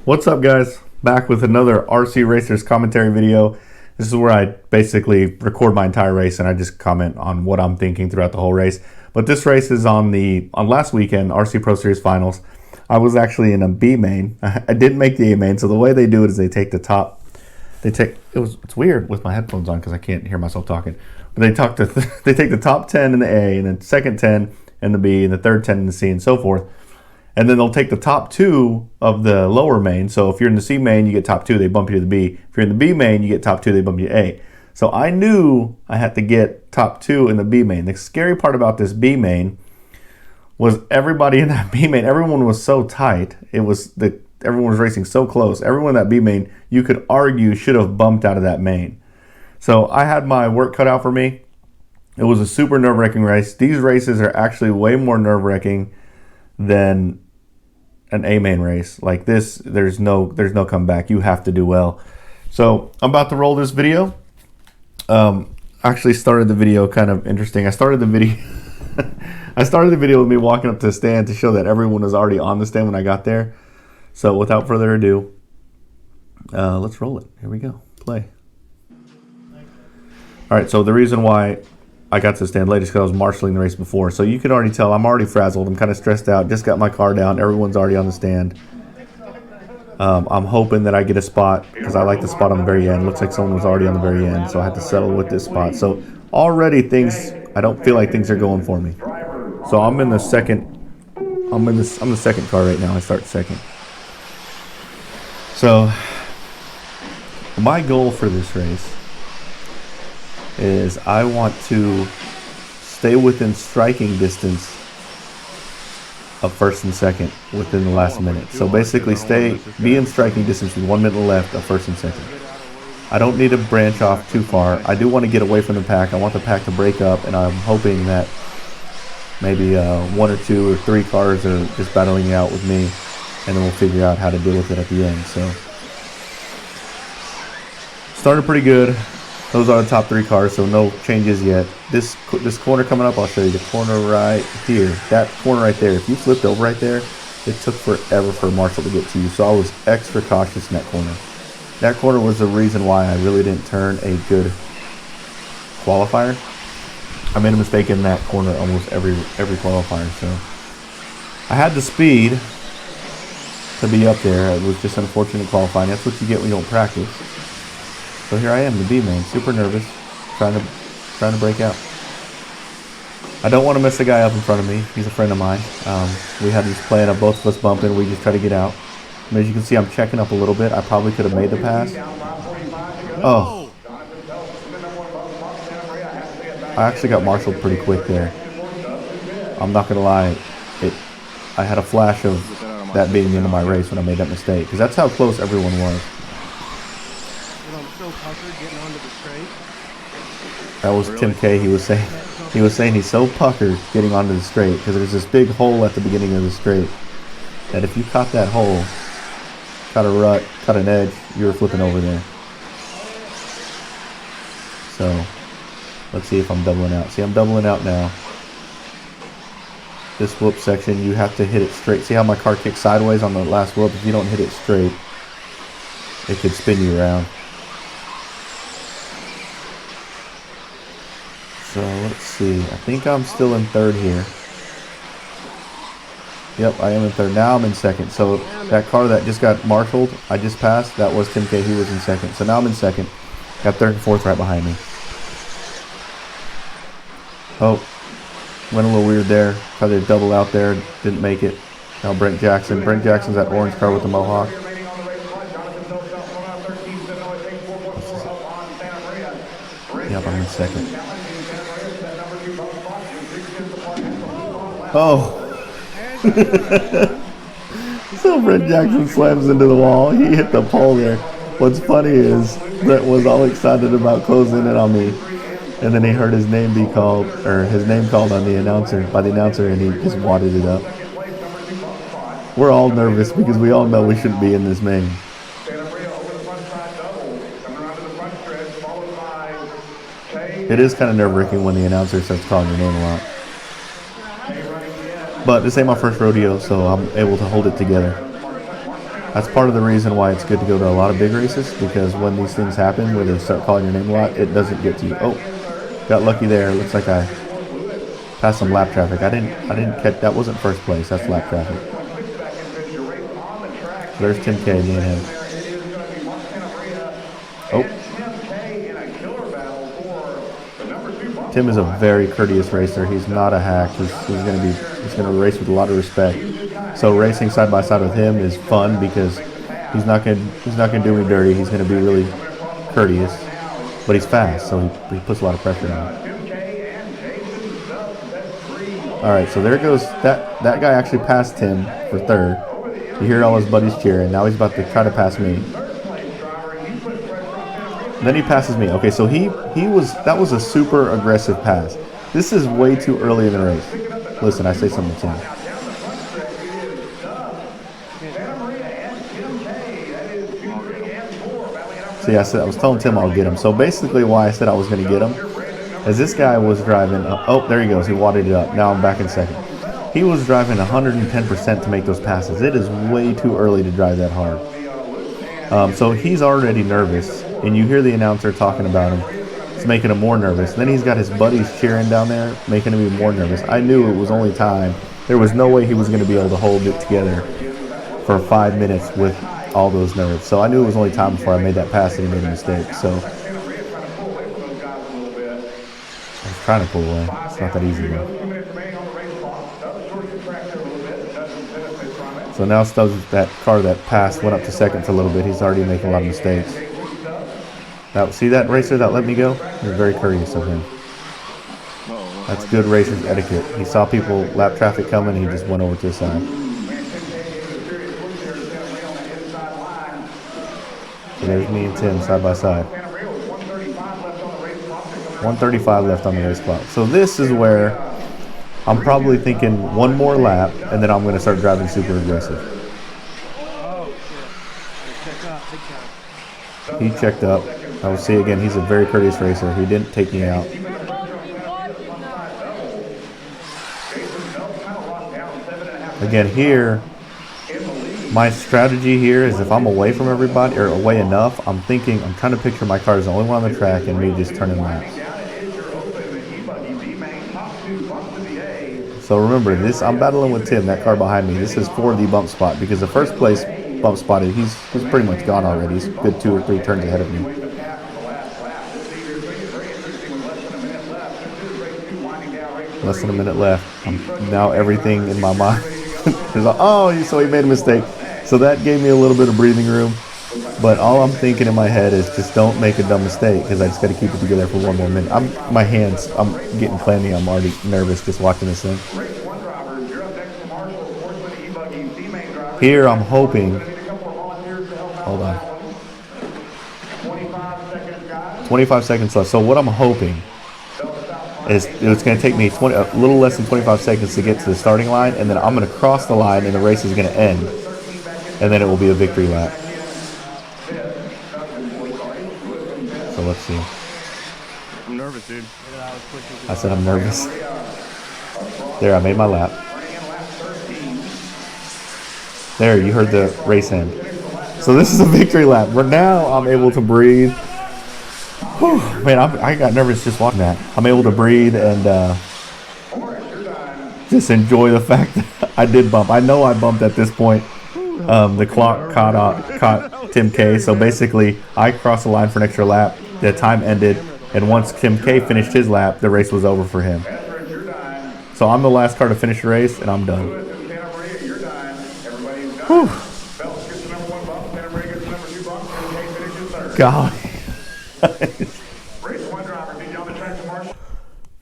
What's up, guys? Back with another RC Racers commentary video. This is where I basically record my entire race and I just comment on what I'm thinking throughout the whole race. But this race is on last weekend, RC Pro Series Finals. I was actually in a B main. I didn't make the A main, so the way they do it is they take the top. It's weird with my headphones on because I can't hear myself talking. But they take the top 10 in the A, and then second 10 in the B, and the third 10 in the C, and so forth. And then they'll take the top two of the lower main. So if you're in the C main, you get top two, they bump you to the B. If you're in the B main, you get top two, they bump you to A. So I knew I had to get top two in the B main. The scary part about this B main was everybody in that B main, everyone was so tight. Everyone was racing so close. Everyone in that B main, you could argue, should have bumped out of that main. So I had my work cut out for me. It was a super nerve-wracking race. These races are actually way more nerve-wracking than an A main race. Like this, there's no comeback. You have to do well. So I'm about to roll this video. Actually started the video kind of interesting. I started the video with me walking up to the stand to show that everyone was already on the stand when I got there. So without further ado, let's roll it. Here we go. Play. All right, so the reason why I got to the stand late is because I was marshalling the race before. So you can already tell I'm already frazzled. I'm kind of stressed out. Just got my car down. Everyone's already on the stand. I'm hoping that I get a spot because I like the spot on the very end. Looks like someone was already on the very end, so I had to settle with this spot. So already I don't feel like things are going for me. So I'm in the second. I'm the second car right now. I start second. So my goal for this race is I want to stay within striking distance of first and second within the last minute. So basically be in striking distance with 1 minute left of first and second. I don't need to branch off too far. I do want to get away from the pack. I want the pack to break up, and I'm hoping that maybe 1 or 2 or 3 cars are just battling it out with me, and then we'll figure out how to deal with it at the end. So started pretty good. Those are the top 3 cars, so no changes yet. This corner coming up, I'll show you the corner right here. That corner right there, if you flipped over right there, it took forever for Marshall to get to you. So I was extra cautious in that corner. That corner was the reason why I really didn't turn a good qualifier. I made a mistake in that corner almost every qualifier. So I had the speed to be up there. It was just unfortunate qualifying. That's what you get when you don't practice. So here I am, the B main, super nervous, trying to break out. I don't want to mess the guy up in front of me. He's a friend of mine. We had this plan of both of us bumping. We just try to get out. And as you can see, I'm checking up a little bit. I probably could have made the pass. Oh. I actually got marshaled pretty quick there. I'm not going to lie. I had a flash of that being the end of my race when I made that mistake. Because that's how close everyone was. That was Tim K. He was saying he's so puckered getting onto the straight because there's this big hole at the beginning of the straight that if you caught that hole, caught a rut, caught an edge, you were flipping over there. So let's see if I'm doubling out. See, I'm doubling out now. This whoop section, you have to hit it straight. See how my car kicked sideways on the last whoop? If you don't hit it straight, it could spin you around. So let's see. I think I'm still in third here. Yep, I am in third. Now I'm in second. So that car that just got marshaled, I just passed, that was Tim K. He was in second. So now I'm in second. Got third and fourth right behind me. Oh, went a little weird there. Tried to double out there. Didn't make it. Now Brent Jackson. Brent Jackson's that orange car with the mohawk. Yep, I'm in second. Oh. So Brent Jackson slams into the wall. He hit the pole there. What's funny is Brent was all excited about closing in on me. And then he heard his name be called, or his name called on the announcer, and he just wadded it up. We're all nervous because we all know we shouldn't be in this main. It is kind of nerve-wracking when the announcer starts calling your name a lot. But this ain't my first rodeo, so I'm able to hold it together. That's part of the reason why it's good to go to a lot of big races, because when these things happen, where they start calling your name a lot, it doesn't get to you. Oh, got lucky there. Looks like I passed some lap traffic. I didn't catch. That wasn't first place. That's lap traffic. There's Tim K, me and him. Oh. Tim is a very courteous racer. He's not a hack. He's gonna race with a lot of respect. So racing side by side with him is fun because he's not gonna do me dirty. He's gonna be really courteous, but he's fast, so he puts a lot of pressure on. All right, so there goes that guy. Actually passed Tim for third. You hear all his buddies cheering. Now he's about to try to pass me. Then he passes me. Okay, so that was a super aggressive pass. This is way too early in the race. Listen, I say something to him. See, I was telling Tim I'll get him. So basically why I said I was going to get him is this guy was driving. Oh, there he goes. He wadded it up. Now I'm back in second. He was driving 110% to make those passes. It is way too early to drive that hard. So he's already nervous, and you hear the announcer talking about him. It's making him more nervous. Then he's got his buddies cheering down there, making him even more nervous. I knew it was only time. There was no way he was going to be able to hold it together for 5 minutes with all those nerves. So I knew it was only time before I made that pass and he made a mistake. So I was trying to pull away. It's not that easy though. So now Stubbs, that car that passed, went up to second for a little bit. He's already making a lot of mistakes. Now, see that racer that let me go? It was very courteous of him. That's good racer's etiquette. He saw people, lap traffic coming, he just went over to the side. So there's me and Tim side by side. 135 left on the race clock. So this is where I'm probably thinking one more lap, and then I'm going to start driving super aggressive. He checked up. I will see again, he's a very courteous racer. He didn't take me out. Again, here, my strategy here is if I'm away from everybody, or away enough, I'm trying to picture my car as the only one on the track and me just turning laps. So remember, I'm battling with Tim, that car behind me. This is for the bump spot, because the first place bump spot, he's pretty much gone already. He's a good 2 or 3 turns ahead of me. Less than a minute left. Now everything in my mind is like, oh, so he made a mistake. So that gave me a little bit of breathing room. But all I'm thinking in my head is just don't make a dumb mistake, because I just got to keep it together for 1 more minute. I'm getting clammy. I'm already nervous just watching this thing. Here I'm hoping. Hold on. 25 seconds left. So what I'm hoping is it's going to take me a little less than 25 seconds to get to the starting line, and then I'm going to cross the line, and the race is going to end, and then it will be a victory lap. So let's see. I'm nervous, dude. I said I'm nervous. There, I made my lap. There, you heard the race end. So this is a victory lap. But now I'm able to breathe. Whew, man, I got nervous just watching that. I'm able to breathe and just enjoy the fact that I did bump. I know I bumped at this point. The clock caught Tim K. So basically, I crossed the line for an extra lap. The time ended, and once Tim K finished his lap, the race was over for him. So I'm the last car to finish the race, and I'm done. Whew. God.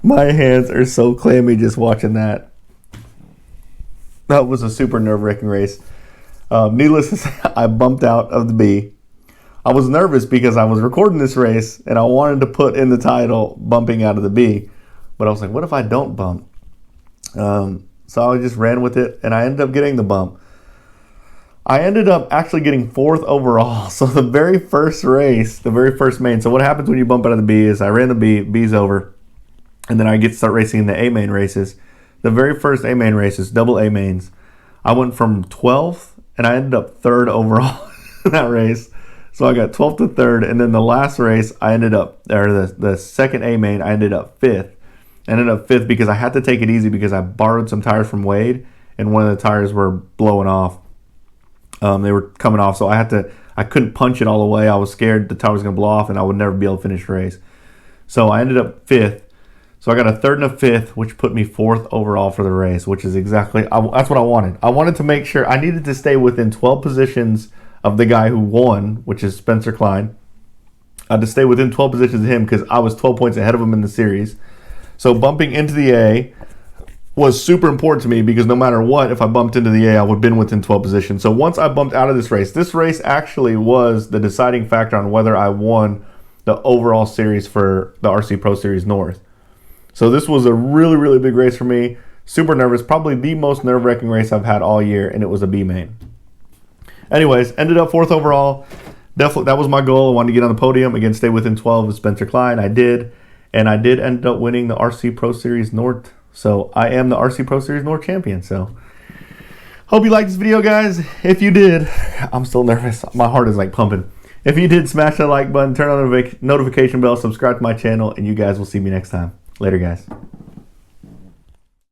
My hands are so clammy just watching that. That was a super nerve-wracking race. Needless to say, I bumped out of the B. I was nervous because I was recording this race and I wanted to put in the title bumping out of the B. But I was like, what if I don't bump? So I just ran with it and I ended up getting the bump. I ended up actually getting 4th overall. So the very first race, the very first main. So what happens when you bump out of the B is I ran the B, B's over. And then I get to start racing in the A main races. The very first A main races, double A mains, I went from 12th and I ended up third overall in that race. So I got 12th to third, and then the last race I ended up, or the second A main, I ended up fifth. I ended up fifth because I had to take it easy because I borrowed some tires from Wade, and one of the tires were blowing off. They were coming off, so I couldn't punch it all the way. I was scared the tire was going to blow off and I would never be able to finish the race. So I ended up fifth. So I got a third and a fifth, which put me fourth overall for the race, which is exactly, that's what I wanted. I wanted to make sure, I needed to stay within 12 positions of the guy who won, which is Spencer Klein. I had to stay within 12 positions of him because I was 12 points ahead of him in the series. So bumping into the A was super important to me because no matter what, if I bumped into the A, I would have been within 12 positions. So once I bumped out of this race actually was the deciding factor on whether I won the overall series for the RC Pro Series North. So this was a really, really big race for me. Super nervous, probably the most nerve-wracking race I've had all year, and it was a B main. Anyways, ended up fourth overall. Definitely, that was my goal. I wanted to get on the podium, again, stay within 12 of Spencer Klein. I did, and I did end up winning the RC Pro Series North. So I am the RC Pro Series North champion. So hope you liked this video, guys. If you did, I'm still nervous. My heart is like pumping. If you did, smash that like button, turn on the notification bell, subscribe to my channel, and you guys will see me next time. Later, guys.